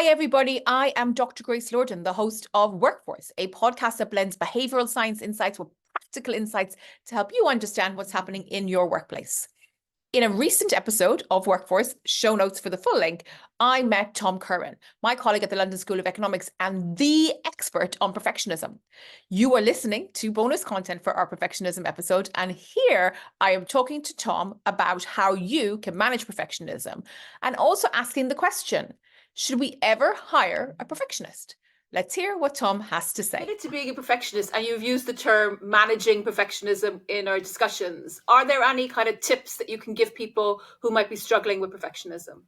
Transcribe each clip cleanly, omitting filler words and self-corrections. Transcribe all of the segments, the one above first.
Hi, everybody. I am Dr. Grace Lordan, the host of Workforce, a podcast that blends behavioral science insights with practical insights to help you understand what's happening in your workplace. In a recent episode of Workforce, show notes for the full link, I met Tom Curran, my colleague at the London School of Economics and the expert on perfectionism. You are listening to bonus content for our perfectionism episode, and here I am talking to Tom about how you can manage perfectionism and also asking the question, should we ever hire a perfectionist? Let's hear what Tom has to say. Related to being a perfectionist, and you've used the term managing perfectionism in our discussions, are there any kind of tips that you can give people who might be struggling with perfectionism?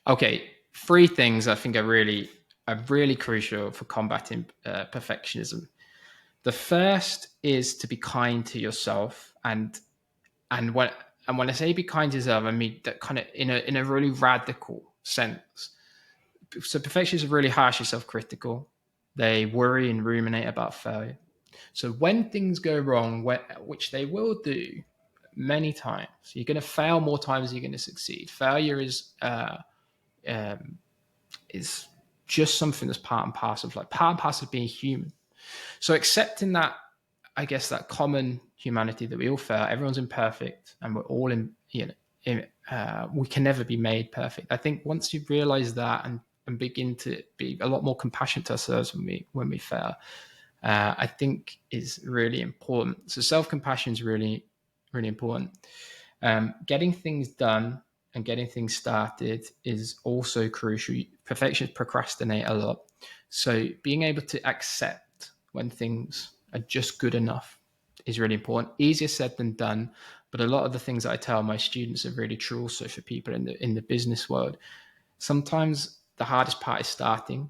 Okay, three things I think are really crucial for combating perfectionism. The first is to be kind to yourself, and when I say be kind to yourself, I mean that kind of in a really radical sense. So perfectionists are really harshly self-critical. They worry and ruminate about failure. So when things go wrong, which they will do many times, you're going to fail more times than you're going to succeed. Failure is just something that's part and parcel of being human. So accepting that, I guess, that common humanity that we all fail, everyone's imperfect, and we're all we can never be made perfect. I think once you realize that and begin to be a lot more compassionate to ourselves when we fail, I think is really important. So self-compassion is really, really important. Getting things done and getting things started is also crucial. Perfectionists procrastinate a lot. So being able to accept when things are just good enough is really important. Easier said than done, but a lot of the things that I tell my students are really true also for people in the business world. Sometimes the hardest part is starting.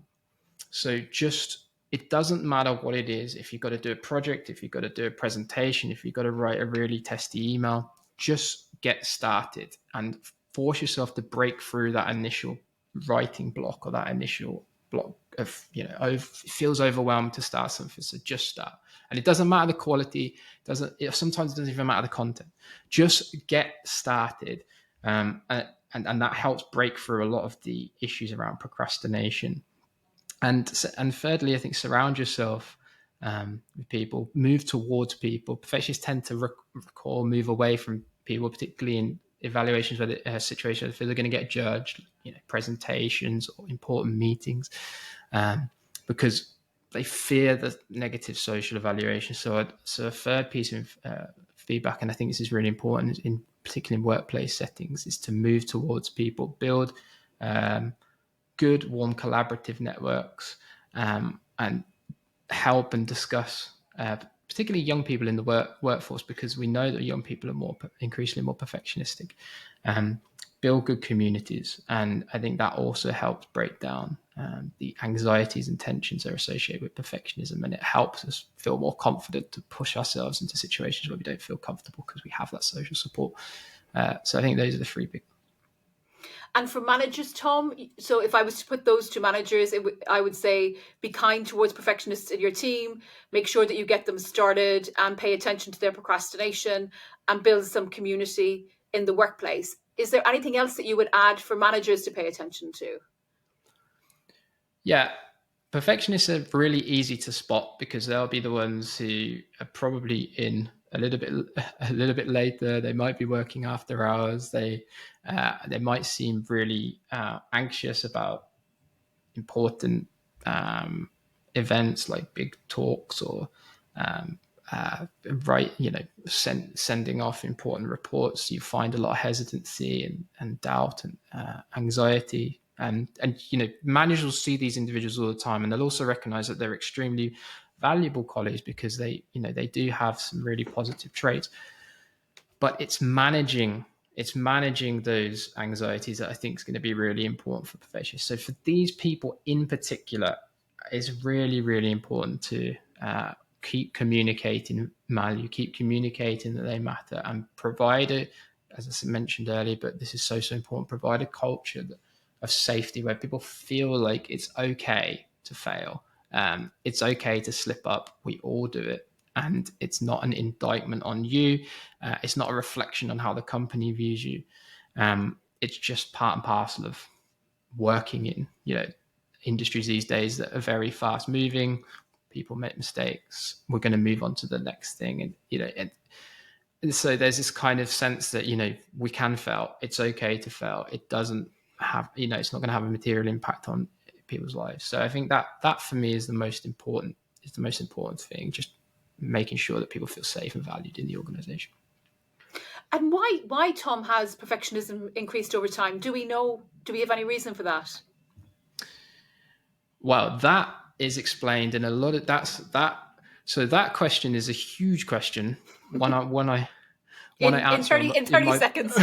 So it doesn't matter what it is. If you've got to do a project, if you've got to do a presentation, if you've got to write a really testy email, just get started and force yourself to break through that initial writing block or that initial block of, it feels overwhelmed to start something. So just start. And it doesn't matter the quality. Sometimes it doesn't even matter the content. Just get started. And that helps break through a lot of the issues around procrastination. And thirdly, I think surround yourself with people, move towards people. Perfectionists tend to move away from people, particularly in evaluations where situations where they're going to get judged, presentations or important meetings, because they fear the negative social evaluation. So a third piece of feedback, and I think this is really important, particularly in workplace settings, is to move towards people, build good, warm, collaborative networks, and help and discuss, particularly young people in the workforce, because we know that young people are increasingly more perfectionistic. Build good communities, and I think that also helps break down the anxieties and tensions that are associated with perfectionism, and it helps us feel more confident to push ourselves into situations where we don't feel comfortable because we have that social support. So I think those are the three big. And for managers, Tom, so if I was to put those to managers, I would say be kind towards perfectionists in your team, make sure that you get them started and pay attention to their procrastination and build some community in the workplace. Is there anything else that you would add for managers to pay attention to? Yeah, perfectionists are really easy to spot because they'll be the ones who are probably in a little bit later. They might be working after hours. They might seem really anxious about important events like big talks or sending off important reports. You find a lot of hesitancy and doubt and anxiety. And managers will see these individuals all the time, and they'll also recognize that they're extremely valuable colleagues because they do have some really positive traits. But it's managing those anxieties that I think is going to be really important for perfectionists. So for these people in particular, it's really, really important to keep communicating value, keep communicating that they matter, and provide as I mentioned earlier, but this is so important, provide a culture of safety where people feel like it's okay to fail. It's okay to slip up. We all do it. And it's not an indictment on you. It's not a reflection on how the company views you. It's just part and parcel of working in, industries these days that are very fast moving. People make mistakes. We're going to move on to the next thing. And so there's this kind of sense that, we can fail. It's okay to fail. It doesn't have, it's not going to have a material impact on people's lives. So I think that for me is the most important thing, just making sure that people feel safe and valued in the organization. And why, Tom, has perfectionism increased over time? Do we have any reason for that? Well, that is explained in a lot of so that question is a huge question. When I answer in 30 seconds.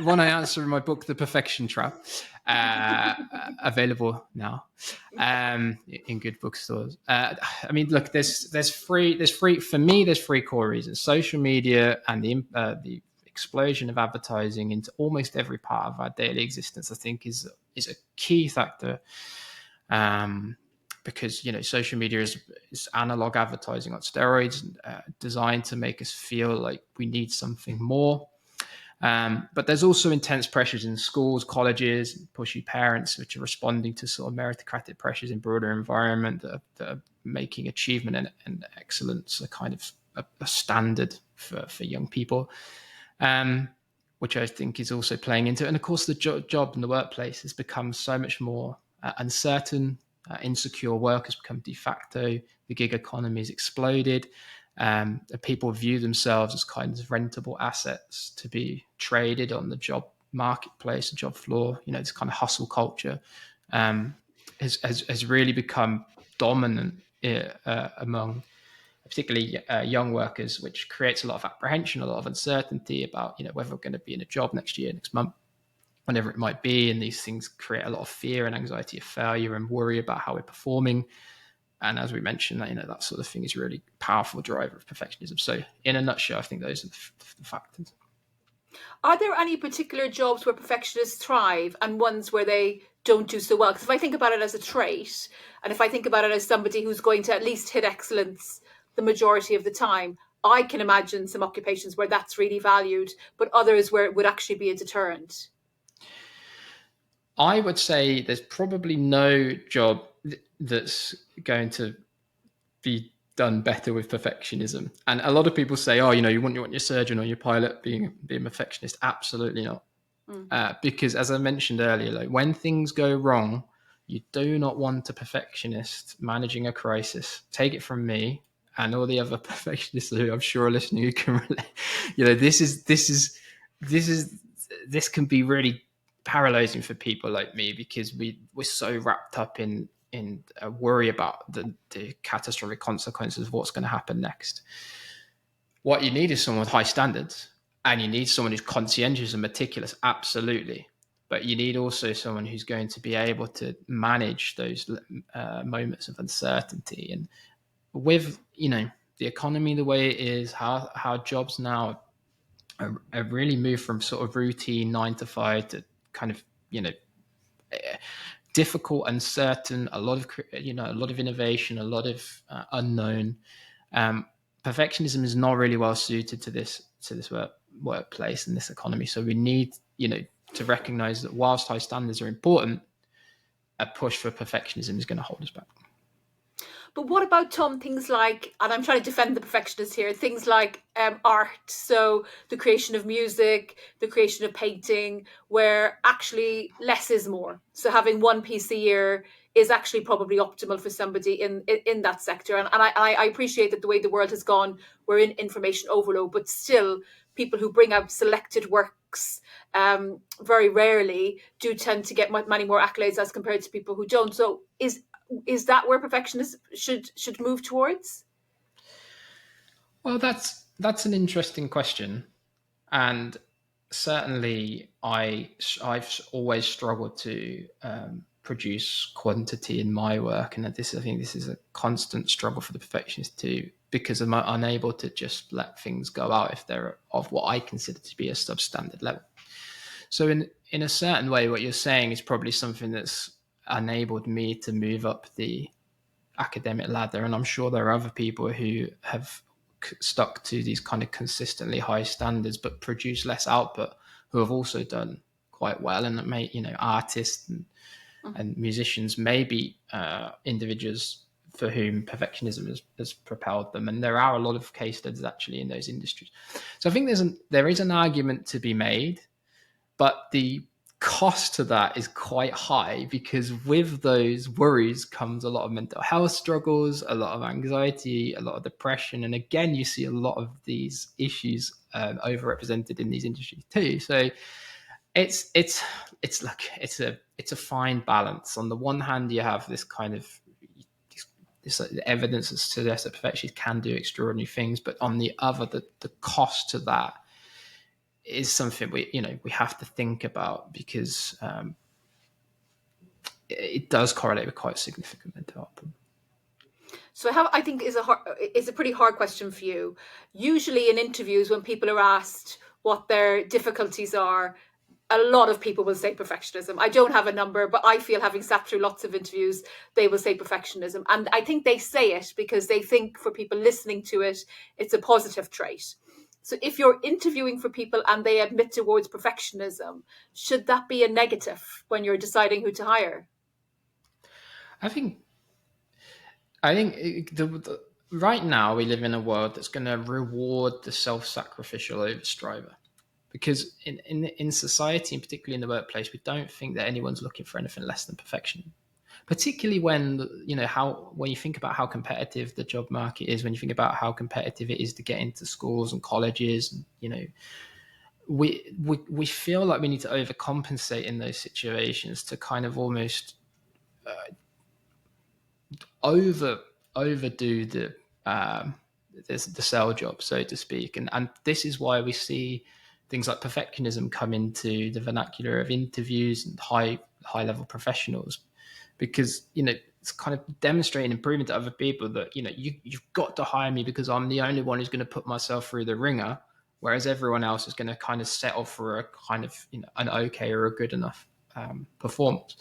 When I answer in my book, The Perfection Trap, available now in good bookstores. I mean, look, there's three core reasons: social media and the explosion of advertising into almost every part of our daily existence. I think is a key factor. Because social media is analog advertising on steroids, designed to make us feel like we need something more. But there's also intense pressures in schools, colleges, pushy parents, which are responding to sort of meritocratic pressures in broader environment that are making achievement and excellence a kind of a standard for young people, which I think is also playing into it. And of course, the job in the workplace has become so much more uncertain. Insecure work has become de facto. The gig economy has exploded. People view themselves as kind of rentable assets to be traded on the job marketplace, the job floor. This kind of hustle culture has really become dominant among particularly young workers, which creates a lot of apprehension, a lot of uncertainty about whether we're going to be in a job next year, next month, whatever it might be. And these things create a lot of fear and anxiety of failure and worry about how we're performing. And as we mentioned, that sort of thing is a really powerful driver of perfectionism. So in a nutshell, I think those are the factors. Are there any particular jobs where perfectionists thrive and ones where they don't do so well? Because if I think about it as a trait, and if I think about it as somebody who's going to at least hit excellence the majority of the time, I can imagine some occupations where that's really valued, but others where it would actually be a deterrent. I would say there's probably no job that's going to be done better with perfectionism. And a lot of people say, oh, you want your surgeon or your pilot being a perfectionist. Absolutely not. Because as I mentioned earlier, like when things go wrong, you do not want a perfectionist managing a crisis. Take it from me and all the other perfectionists who I'm sure are listening who can relate. This can be really paralyzing for people like me because we're so wrapped up in worry about the catastrophic consequences of what's going to happen next. What you need is someone with high standards, and you need someone who's conscientious and meticulous, absolutely. But you need also someone who's going to be able to manage those moments of uncertainty. And with the economy the way it is, how jobs now are really moved from sort of routine 9 to 5 to kind of difficult, uncertain, a lot of innovation, a lot of unknown. Perfectionism is not really well suited to this workplace and this economy. So we need to recognize that whilst high standards are important, a push for perfectionism is going to hold us back. But what about, Tom, things like, and I'm trying to defend the perfectionists here, things like art, so the creation of music, the creation of painting, where actually less is more. So having one piece a year is actually probably optimal for somebody in that sector. And I appreciate that the way the world has gone, we're in information overload, but still people who bring out selected works very rarely do tend to get many more accolades as compared to people who don't. So is that where perfectionists should move towards? Well, that's an interesting question, and certainly I've always struggled to produce quantity in my work, and I think this is a constant struggle for the perfectionist too, because I'm unable to just let things go out if they're of what I consider to be a substandard level. So in a certain way, what you're saying is probably something that's enabled me to move up the academic ladder, and I'm sure there are other people who have stuck to these kind of consistently high standards but produce less output who have also done quite well, and artists and musicians may be individuals for whom perfectionism has propelled them, and there are a lot of case studies actually in those industries. So I think there is an argument to be made, but the cost to that is quite high, because with those worries comes a lot of mental health struggles, a lot of anxiety, a lot of depression, and again, you see a lot of these issues overrepresented in these industries too. So it's a fine balance. On the one hand, you have this kind of this evidence that suggests that perfectionists can do extraordinary things, but on the other, the cost to that is something we have to think about, because it does correlate with quite significant mental health problems. So I think is a pretty hard question for you. Usually in interviews, when people are asked what their difficulties are, a lot of people will say perfectionism. I don't have a number, but I feel, having sat through lots of interviews, they will say perfectionism. And I think they say it because they think for people listening to it, it's a positive trait. So if you're interviewing for people and they admit towards perfectionism, should that be a negative when you're deciding who to hire? I think right now we live in a world that's going to reward the self-sacrificial overstriver, because in society, and particularly in the workplace, we don't think that anyone's looking for anything less than perfection. Particularly when when you think about how competitive the job market is, when you think about how competitive it is to get into schools and colleges, and we feel like we need to overcompensate in those situations to kind of almost overdo the sell job, so to speak, and this is why we see things like perfectionism come into the vernacular of interviews and high level professionals, because it's kind of demonstrating improvement to other people that you've got to hire me because I'm the only one who's going to put myself through the ringer, whereas everyone else is going to kind of settle for a kind of an okay or a good enough performance.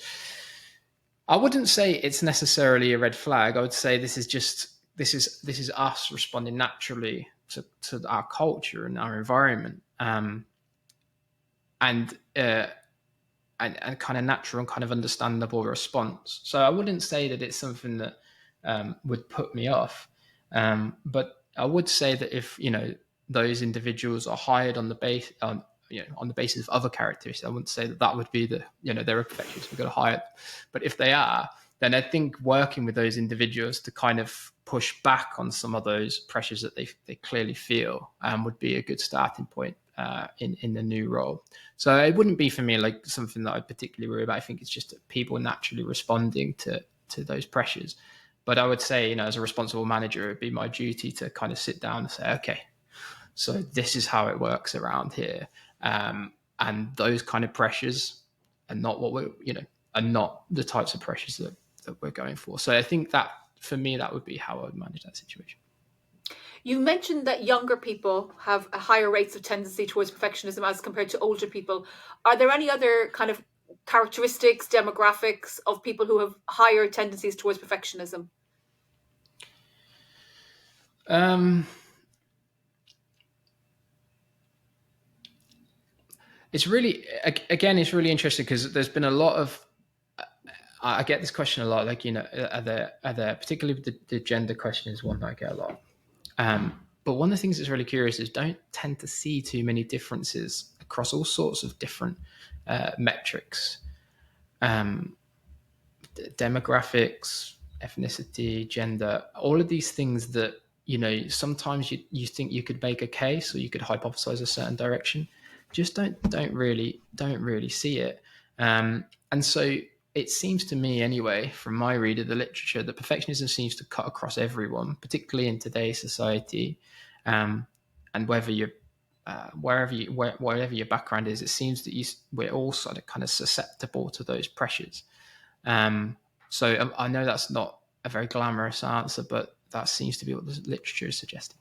I wouldn't say it's necessarily a red flag. I would say this is us responding naturally to our culture and our environment, and kind of natural and kind of understandable response. So I wouldn't say that it's something that would put me off, but I would say that if those individuals are hired on the basis of other characteristics, I wouldn't say that would be they're a perfectionist, we've got to hire them. But if they are, then I think working with those individuals to kind of push back on some of those pressures that they clearly feel would be a good starting point in the new role. So it wouldn't be for me like something that I'd particularly worry about. I think it's just people naturally responding to those pressures. But I would say, as a responsible manager, it'd be my duty to kind of sit down and say, okay, so this is how it works around here. And those kind of pressures are not are not the types of pressures that we're going for. So I think that for me, that would be how I would manage that situation. You mentioned that younger people have a higher rates of tendency towards perfectionism as compared to older people. Are there any other kind of characteristics, demographics of people who have higher tendencies towards perfectionism? It's really interesting, because there's been a lot of, I get this question a lot, like, are there particularly the gender question is one that I get a lot. But one of the things that's really curious is don't tend to see too many differences across all sorts of different metrics, demographics, ethnicity, gender, all of these things that, sometimes you think you could make a case or you could hypothesize a certain direction, just don't really see it. And so it seems to me anyway, from my read of the literature, that perfectionism seems to cut across everyone, particularly in today's society. And whether you're wherever your background is, it seems that we're all sort of kind of susceptible to those pressures. So I know that's not a very glamorous answer, but that seems to be what the literature is suggesting.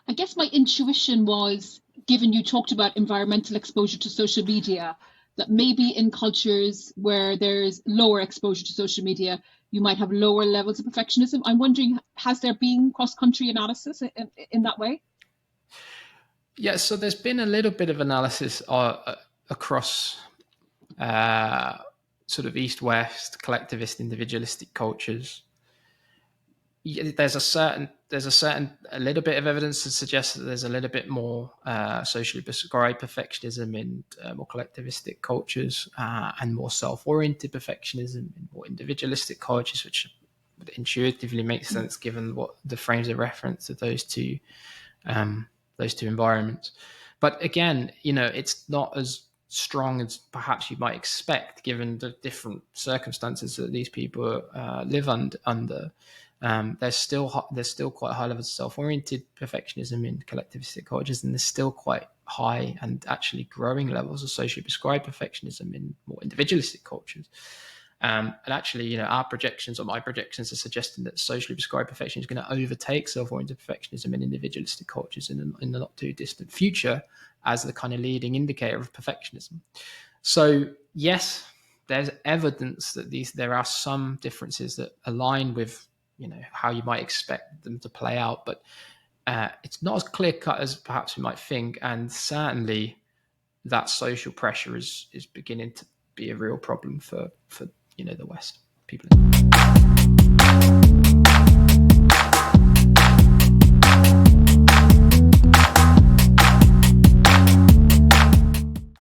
I guess my intuition was, given you talked about environmental exposure to social media, that maybe in cultures where there's lower exposure to social media, you might have lower levels of perfectionism. I'm wondering, has there been cross-country analysis in that way? Yeah, so there's been a little bit of analysis across sort of East-West, collectivist, individualistic cultures, there's a little bit of evidence to suggest that there's a little bit more socially prescribed perfectionism in more collectivistic cultures, and more self-oriented perfectionism in more individualistic cultures, which intuitively makes sense given what the frames of reference of those two environments. But again, it's not as strong as perhaps you might expect given the different circumstances that these people live under. There's still quite high levels of self-oriented perfectionism in collectivistic cultures, and there's still quite high and actually growing levels of socially prescribed perfectionism in more individualistic cultures. And actually, our projections or my projections are suggesting that socially prescribed perfection is going to overtake self-oriented perfectionism in individualistic cultures in the not too distant future as the kind of leading indicator of perfectionism. So yes, there's evidence that there are some differences that align with how you might expect them to play out, but it's not as clear cut as perhaps we might think, and certainly that social pressure is beginning to be a real problem for the West people.